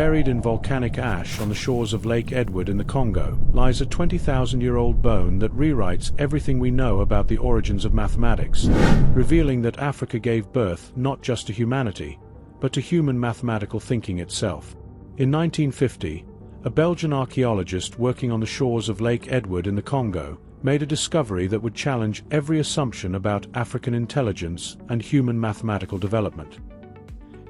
Buried in volcanic ash on the shores of Lake Edward in the Congo lies a 20,000-year-old bone that rewrites everything we know about the origins of mathematics, revealing that Africa gave birth not just to humanity, but to human mathematical thinking itself. In 1950, a Belgian archaeologist working on the shores of Lake Edward in the Congo made a discovery that would challenge every assumption about African intelligence and human mathematical development.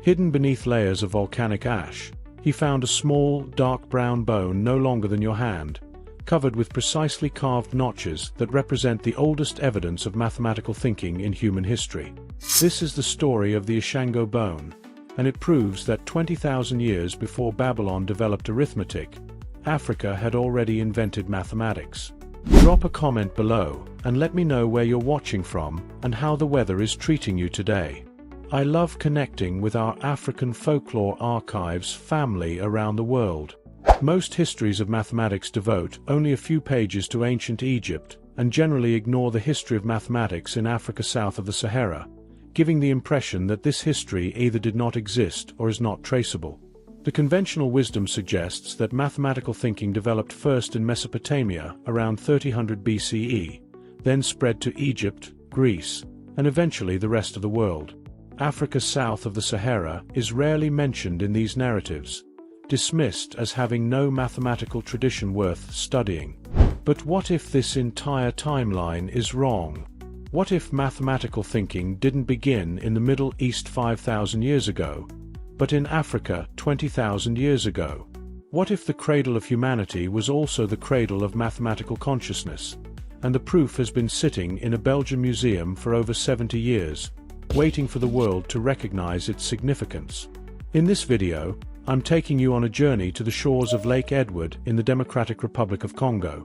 Hidden beneath layers of volcanic ash, he found a small, dark brown bone no longer than your hand, covered with precisely carved notches that represent the oldest evidence of mathematical thinking in human history. This is the story of the Ishango Bone, and it proves that 20,000 years before Babylon developed arithmetic, Africa had already invented mathematics. Drop a comment below and let me know where you're watching from and how the weather is treating you today. I love connecting with our African folklore archives family around the world. Most histories of mathematics devote only a few pages to ancient Egypt and generally ignore the history of mathematics in Africa south of the Sahara, giving the impression that this history either did not exist or is not traceable. The conventional wisdom suggests that mathematical thinking developed first in Mesopotamia around 3000 BCE, then spread to Egypt, Greece, and eventually the rest of the world. Africa south of the Sahara is rarely mentioned in these narratives, dismissed as having no mathematical tradition worth studying. But what if this entire timeline is wrong? What if mathematical thinking didn't begin in the Middle East 5,000 years ago, but in Africa 20,000 years ago? What if the cradle of humanity was also the cradle of mathematical consciousness, and the proof has been sitting in a Belgian museum for over 70 years, waiting for the world to recognize its significance? In this video, I'm taking you on a journey to the shores of Lake Edward in the Democratic Republic of Congo,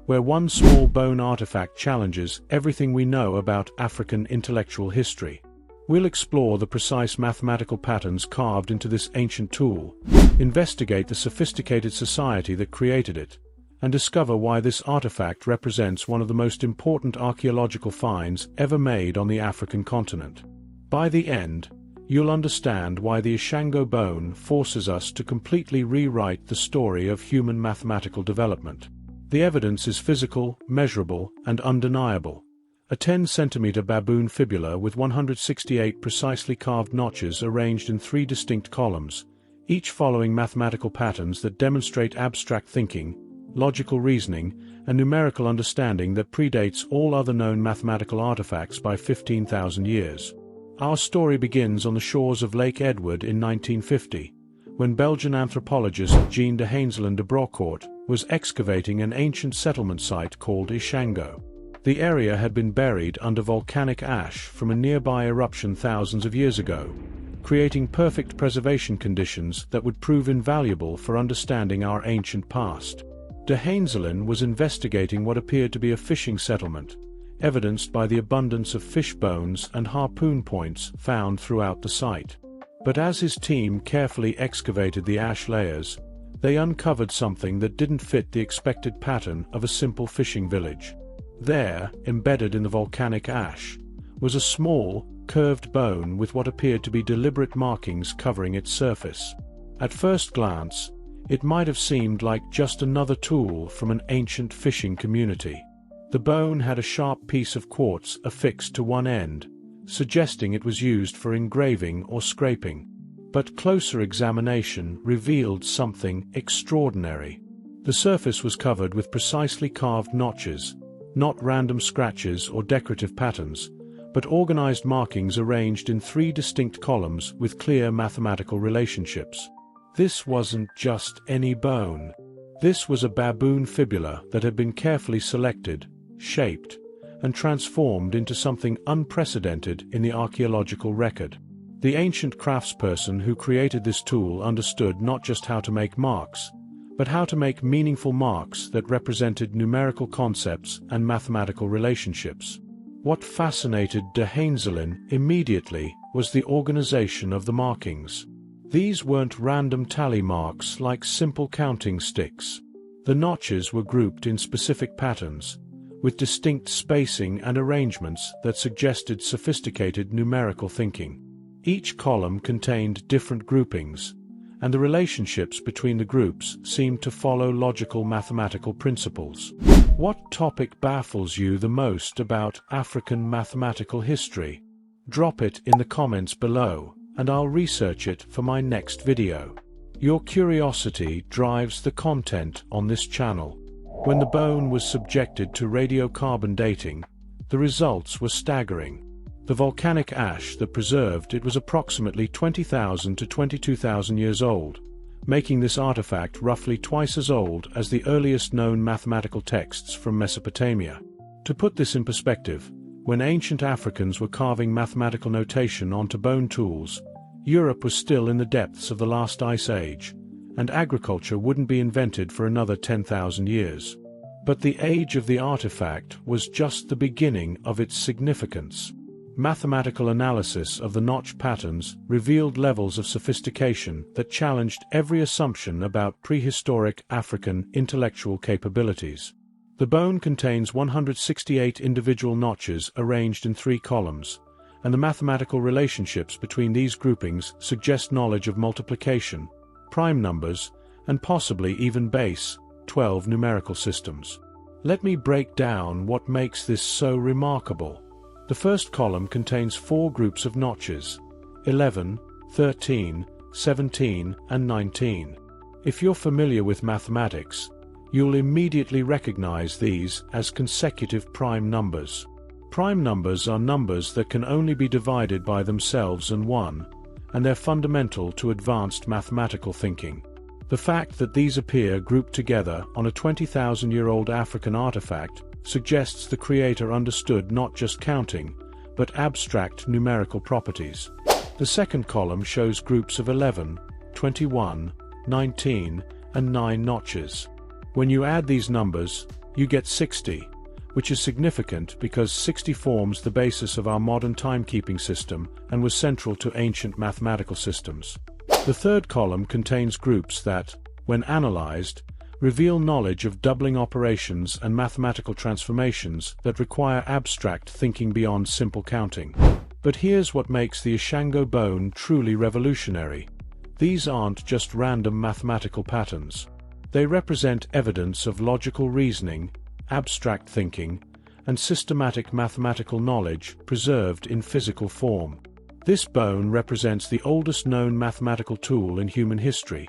where one small bone artifact challenges everything we know about African intellectual history. We'll explore the precise mathematical patterns carved into this ancient tool, investigate the sophisticated society that created it, and discover why this artifact represents one of the most important archaeological finds ever made on the African continent. By the end, you'll understand why the Ishango Bone forces us to completely rewrite the story of human mathematical development. The evidence is physical, measurable, and undeniable. A 10-centimeter baboon fibula with 168 precisely carved notches arranged in 3 distinct columns, each following mathematical patterns that demonstrate abstract thinking, logical reasoning, and numerical understanding that predates all other known mathematical artifacts by 15,000 years. Our story begins on the shores of Lake Edward in 1950, when Belgian anthropologist Jean de Heinzelin de Brocourt was excavating an ancient settlement site called Ishango. The area had been buried under volcanic ash from a nearby eruption thousands of years ago, creating perfect preservation conditions that would prove invaluable for understanding our ancient past. De Heinzelin was investigating what appeared to be a fishing settlement, evidenced by the abundance of fish bones and harpoon points found throughout the site. But as his team carefully excavated the ash layers, they uncovered something that didn't fit the expected pattern of a simple fishing village. There, embedded in the volcanic ash, was a small, curved bone with what appeared to be deliberate markings covering its surface. At first glance, it might have seemed like just another tool from an ancient fishing community. The bone had a sharp piece of quartz affixed to one end, suggesting it was used for engraving or scraping. But closer examination revealed something extraordinary. The surface was covered with precisely carved notches, not random scratches or decorative patterns, but organized markings arranged in 3 distinct columns with clear mathematical relationships. This wasn't just any bone. This was a baboon fibula that had been carefully selected, shaped, and transformed into something unprecedented in the archaeological record. The ancient craftsperson who created this tool understood not just how to make marks, but how to make meaningful marks that represented numerical concepts and mathematical relationships. What fascinated de Heinzelin immediately was the organization of the markings. These weren't random tally marks like simple counting sticks. The notches were grouped in specific patterns, with distinct spacing and arrangements that suggested sophisticated numerical thinking. Each column contained different groupings, and the relationships between the groups seemed to follow logical mathematical principles. What topic baffles you the most about African mathematical history? Drop it in the comments below, and I'll research it for my next video. Your curiosity drives the content on this channel. When the bone was subjected to radiocarbon dating, the results were staggering. The volcanic ash that preserved it was approximately 20,000 to 22,000 years old, making this artifact roughly twice as old as the earliest known mathematical texts from Mesopotamia. To put this in perspective, when ancient Africans were carving mathematical notation onto bone tools, Europe was still in the depths of the last ice age, and agriculture wouldn't be invented for another 10,000 years. But the age of the artifact was just the beginning of its significance. Mathematical analysis of the notch patterns revealed levels of sophistication that challenged every assumption about prehistoric African intellectual capabilities. The bone contains 168 individual notches arranged in 3 columns, and the mathematical relationships between these groupings suggest knowledge of multiplication, prime numbers, and possibly even base 12 numerical systems. Let me break down what makes this so remarkable. The first column contains 4 groups of notches: 11, 13, 17, and 19. If you're familiar with mathematics, you'll immediately recognize these as consecutive prime numbers. Prime numbers are numbers that can only be divided by themselves and 1, and they're fundamental to advanced mathematical thinking. The fact that these appear grouped together on a 20,000-year-old African artifact suggests the creator understood not just counting, but abstract numerical properties. The second column shows groups of 11, 21, 19, and 9 notches. When you add these numbers, you get 60, which is significant because 60 forms the basis of our modern timekeeping system and was central to ancient mathematical systems. The third column contains groups that, when analyzed, reveal knowledge of doubling operations and mathematical transformations that require abstract thinking beyond simple counting. But here's what makes the Ishango bone truly revolutionary. These aren't just random mathematical patterns. They represent evidence of logical reasoning, abstract thinking, and systematic mathematical knowledge preserved in physical form. This bone represents the oldest known mathematical tool in human history,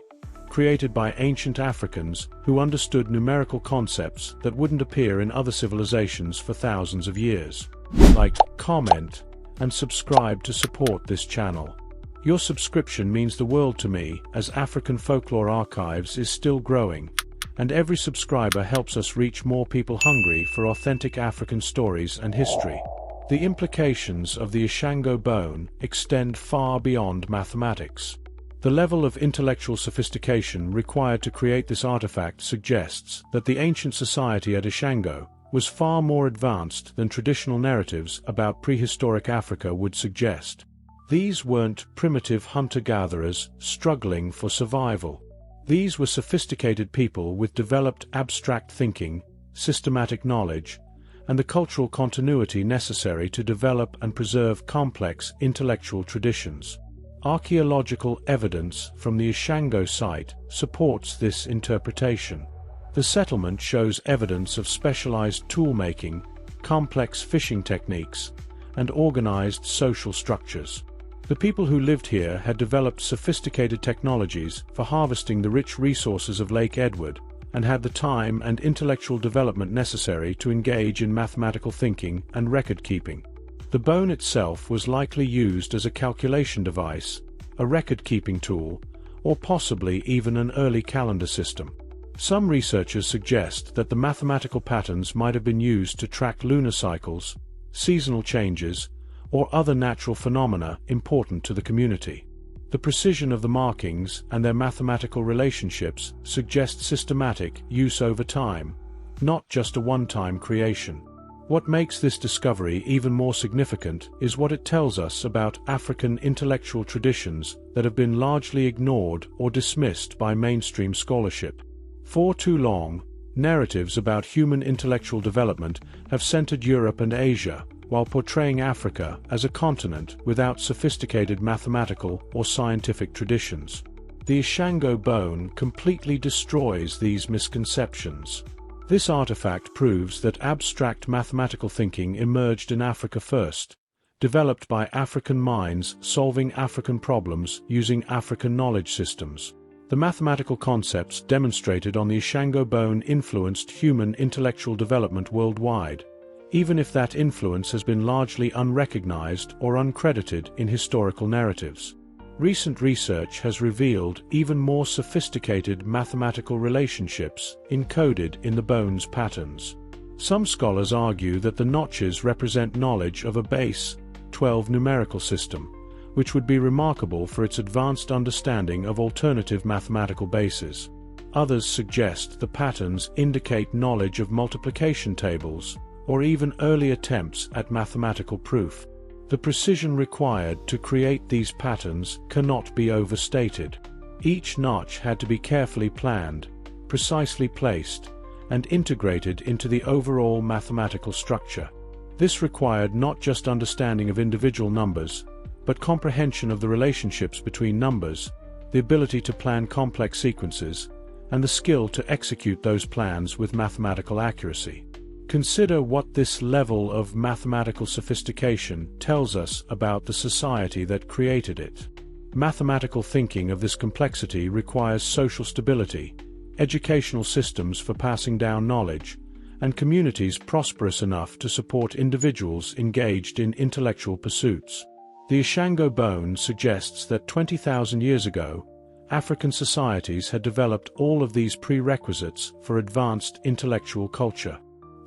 created by ancient Africans who understood numerical concepts that wouldn't appear in other civilizations for thousands of years. Like, comment, and subscribe to support this channel. Your subscription means the world to me, as African Folklore Archives is still growing, and every subscriber helps us reach more people hungry for authentic African stories and history. The implications of the Ishango bone extend far beyond mathematics. The level of intellectual sophistication required to create this artifact suggests that the ancient society at Ishango was far more advanced than traditional narratives about prehistoric Africa would suggest. These weren't primitive hunter-gatherers struggling for survival. These were sophisticated people with developed abstract thinking, systematic knowledge, and the cultural continuity necessary to develop and preserve complex intellectual traditions. Archaeological evidence from the Ishango site supports this interpretation. The settlement shows evidence of specialized tool-making, complex fishing techniques, and organized social structures. The people who lived here had developed sophisticated technologies for harvesting the rich resources of Lake Edward, and had the time and intellectual development necessary to engage in mathematical thinking and record-keeping. The bone itself was likely used as a calculation device, a record-keeping tool, or possibly even an early calendar system. Some researchers suggest that the mathematical patterns might have been used to track lunar cycles, seasonal changes, or other natural phenomena important to the community. The precision of the markings and their mathematical relationships suggest systematic use over time, not just a one-time creation. What makes this discovery even more significant is what it tells us about African intellectual traditions that have been largely ignored or dismissed by mainstream scholarship. For too long, narratives about human intellectual development have centered Europe and Asia, while portraying Africa as a continent without sophisticated mathematical or scientific traditions. The Ishango bone completely destroys these misconceptions. This artifact proves that abstract mathematical thinking emerged in Africa first, developed by African minds solving African problems using African knowledge systems. The mathematical concepts demonstrated on the Ishango bone influenced human intellectual development worldwide, even if that influence has been largely unrecognized or uncredited in historical narratives. Recent research has revealed even more sophisticated mathematical relationships encoded in the bone's patterns. Some scholars argue that the notches represent knowledge of a base 12 numerical system, which would be remarkable for its advanced understanding of alternative mathematical bases. Others suggest the patterns indicate knowledge of multiplication tables, or even early attempts at mathematical proof. The precision required to create these patterns cannot be overstated. Each notch had to be carefully planned, precisely placed, and integrated into the overall mathematical structure. This required not just understanding of individual numbers, but comprehension of the relationships between numbers, the ability to plan complex sequences, and the skill to execute those plans with mathematical accuracy. Consider what this level of mathematical sophistication tells us about the society that created it. Mathematical thinking of this complexity requires social stability, educational systems for passing down knowledge, and communities prosperous enough to support individuals engaged in intellectual pursuits. The Ishango bone suggests that 20,000 years ago, African societies had developed all of these prerequisites for advanced intellectual culture.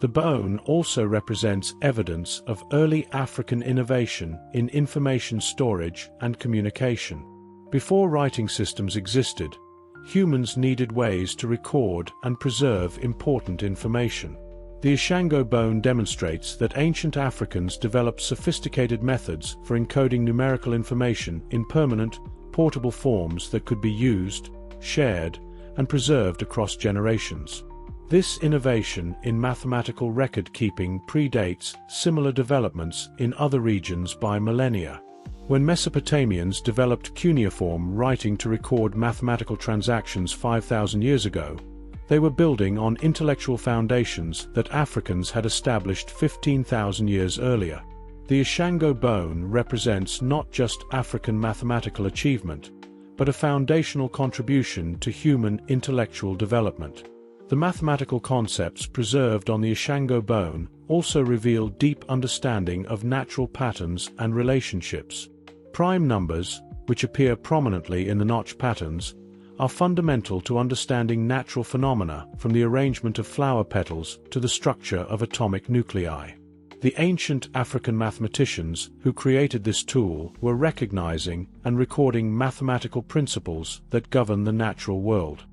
The bone also represents evidence of early African innovation in information storage and communication. Before writing systems existed, humans needed ways to record and preserve important information. The Ishango bone demonstrates that ancient Africans developed sophisticated methods for encoding numerical information in permanent, portable forms that could be used, shared, and preserved across generations. This innovation in mathematical record-keeping predates similar developments in other regions by millennia. When Mesopotamians developed cuneiform writing to record mathematical transactions 5,000 years ago, they were building on intellectual foundations that Africans had established 15,000 years earlier. The Ishango bone represents not just African mathematical achievement, but a foundational contribution to human intellectual development. The mathematical concepts preserved on the Ishango bone also reveal deep understanding of natural patterns and relationships. Prime numbers, which appear prominently in the notch patterns, are fundamental to understanding natural phenomena from the arrangement of flower petals to the structure of atomic nuclei. The ancient African mathematicians who created this tool were recognizing and recording mathematical principles that govern the natural world.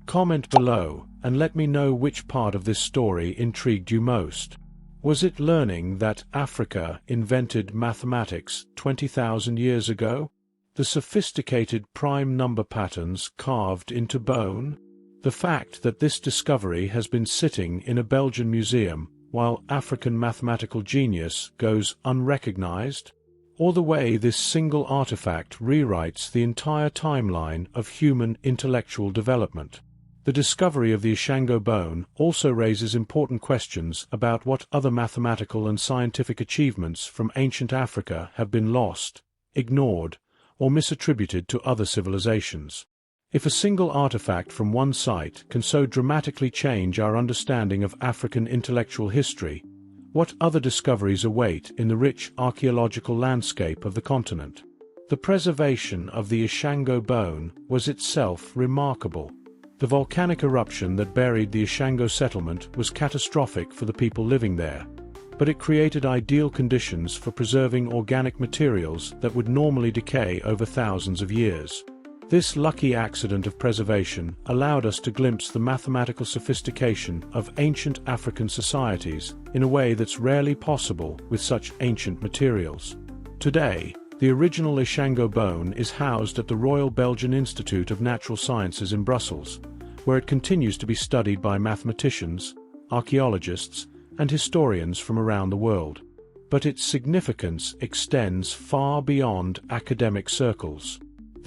Comment below and let me know which part of this story intrigued you most. Was it learning that Africa invented mathematics 20,000 years ago? The sophisticated prime number patterns carved into bone? The fact that this discovery has been sitting in a Belgian museum while African mathematical genius goes unrecognized? Or the way this single artifact rewrites the entire timeline of human intellectual development? The discovery of the Ishango bone also raises important questions about what other mathematical and scientific achievements from ancient Africa have been lost, ignored, or misattributed to other civilizations. If a single artifact from one site can so dramatically change our understanding of African intellectual history, what other discoveries await in the rich archaeological landscape of the continent? The preservation of the Ishango bone was itself remarkable. The volcanic eruption that buried the Ishango settlement was catastrophic for the people living there, but it created ideal conditions for preserving organic materials that would normally decay over thousands of years. This lucky accident of preservation allowed us to glimpse the mathematical sophistication of ancient African societies in a way that's rarely possible with such ancient materials. Today, the original Ishango bone is housed at the Royal Belgian Institute of Natural Sciences in Brussels, where it continues to be studied by mathematicians, archaeologists, and historians from around the world. But its significance extends far beyond academic circles.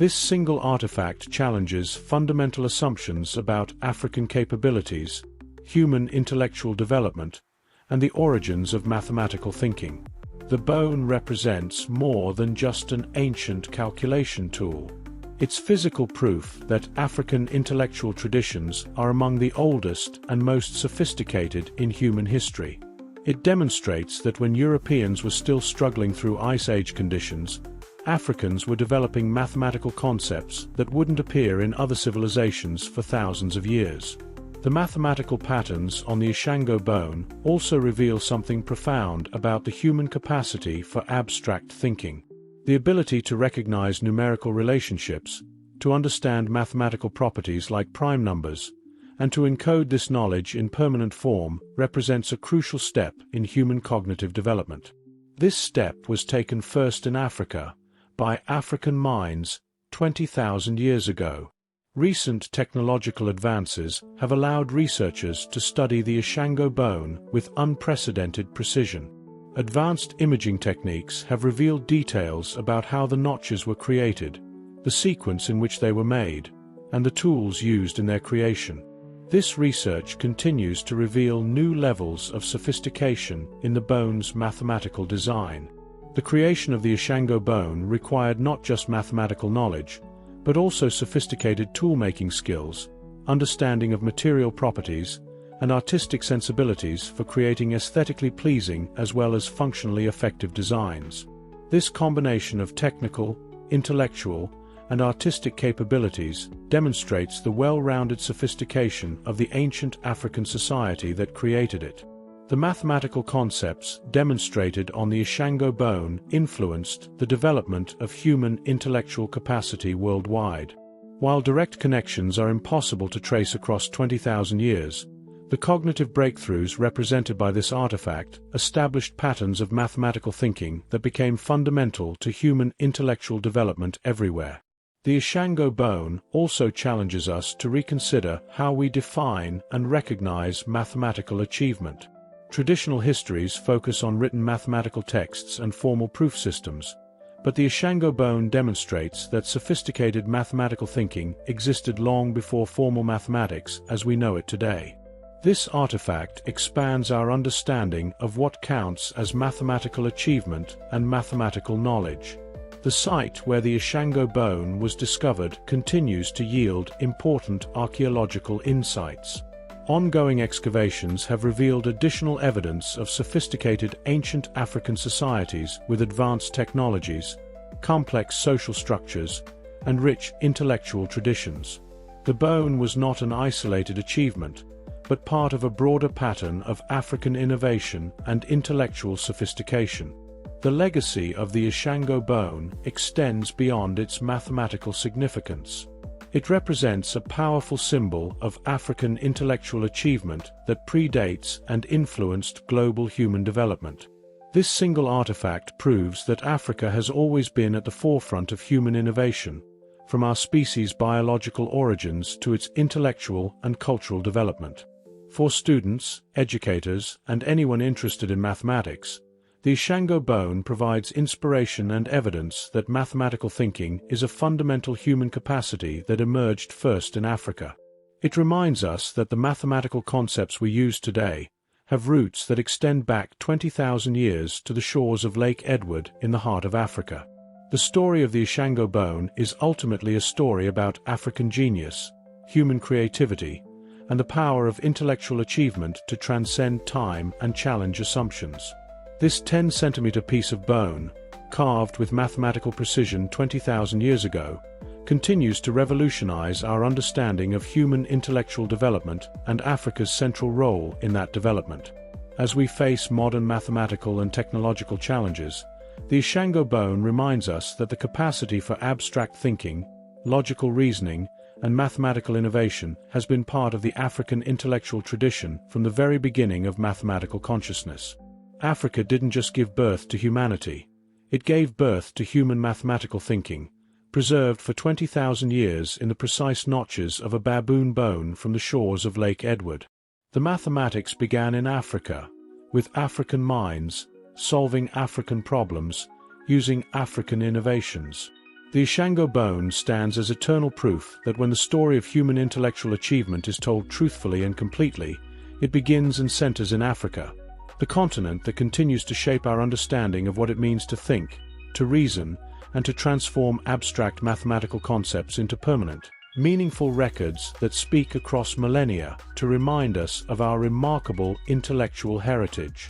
This single artifact challenges fundamental assumptions about African capabilities, human intellectual development, and the origins of mathematical thinking. The bone represents more than just an ancient calculation tool. It's physical proof that African intellectual traditions are among the oldest and most sophisticated in human history. It demonstrates that when Europeans were still struggling through Ice Age conditions, Africans were developing mathematical concepts that wouldn't appear in other civilizations for thousands of years. The mathematical patterns on the Ishango bone also reveal something profound about the human capacity for abstract thinking. The ability to recognize numerical relationships, to understand mathematical properties like prime numbers, and to encode this knowledge in permanent form represents a crucial step in human cognitive development. This step was taken first in Africa, by African minds, 20,000 years ago. Recent technological advances have allowed researchers to study the Ishango bone with unprecedented precision. Advanced imaging techniques have revealed details about how the notches were created, the sequence in which they were made, and the tools used in their creation. This research continues to reveal new levels of sophistication in the bone's mathematical design. The creation of the Ishango bone required not just mathematical knowledge, but also sophisticated tool-making skills, understanding of material properties, and artistic sensibilities for creating aesthetically pleasing as well as functionally effective designs. This combination of technical, intellectual, and artistic capabilities demonstrates the well-rounded sophistication of the ancient African society that created it. The mathematical concepts demonstrated on the Ishango bone influenced the development of human intellectual capacity worldwide. While direct connections are impossible to trace across 20,000 years, the cognitive breakthroughs represented by this artifact established patterns of mathematical thinking that became fundamental to human intellectual development everywhere. The Ishango bone also challenges us to reconsider how we define and recognize mathematical achievement. Traditional histories focus on written mathematical texts and formal proof systems, but the Ishango bone demonstrates that sophisticated mathematical thinking existed long before formal mathematics as we know it today. This artifact expands our understanding of what counts as mathematical achievement and mathematical knowledge. The site where the Ishango bone was discovered continues to yield important archaeological insights. Ongoing excavations have revealed additional evidence of sophisticated ancient African societies with advanced technologies, complex social structures, and rich intellectual traditions. The bone was not an isolated achievement, but part of a broader pattern of African innovation and intellectual sophistication. The legacy of the Ishango bone extends beyond its mathematical significance. It represents a powerful symbol of African intellectual achievement that predates and influenced global human development. This single artifact proves that Africa has always been at the forefront of human innovation, from our species' biological origins to its intellectual and cultural development. For students, educators, and anyone interested in mathematics, the Ishango bone provides inspiration and evidence that mathematical thinking is a fundamental human capacity that emerged first in Africa. It reminds us that the mathematical concepts we use today have roots that extend back 20,000 years to the shores of Lake Edward in the heart of Africa. The story of the Ishango bone is ultimately a story about African genius, human creativity, and the power of intellectual achievement to transcend time and challenge assumptions. This 10-centimeter piece of bone, carved with mathematical precision 20,000 years ago, continues to revolutionize our understanding of human intellectual development and Africa's central role in that development. As we face modern mathematical and technological challenges, the Ishango bone reminds us that the capacity for abstract thinking, logical reasoning, and mathematical innovation has been part of the African intellectual tradition from the very beginning of mathematical consciousness. Africa didn't just give birth to humanity, it gave birth to human mathematical thinking, preserved for 20,000 years in the precise notches of a baboon bone from the shores of Lake Edward. The mathematics began in Africa, with African minds, solving African problems, using African innovations. The Ishango Bone stands as eternal proof that when the story of human intellectual achievement is told truthfully and completely, it begins and centers in Africa, the continent that continues to shape our understanding of what it means to think, to reason, and to transform abstract mathematical concepts into permanent, meaningful records that speak across millennia to remind us of our remarkable intellectual heritage.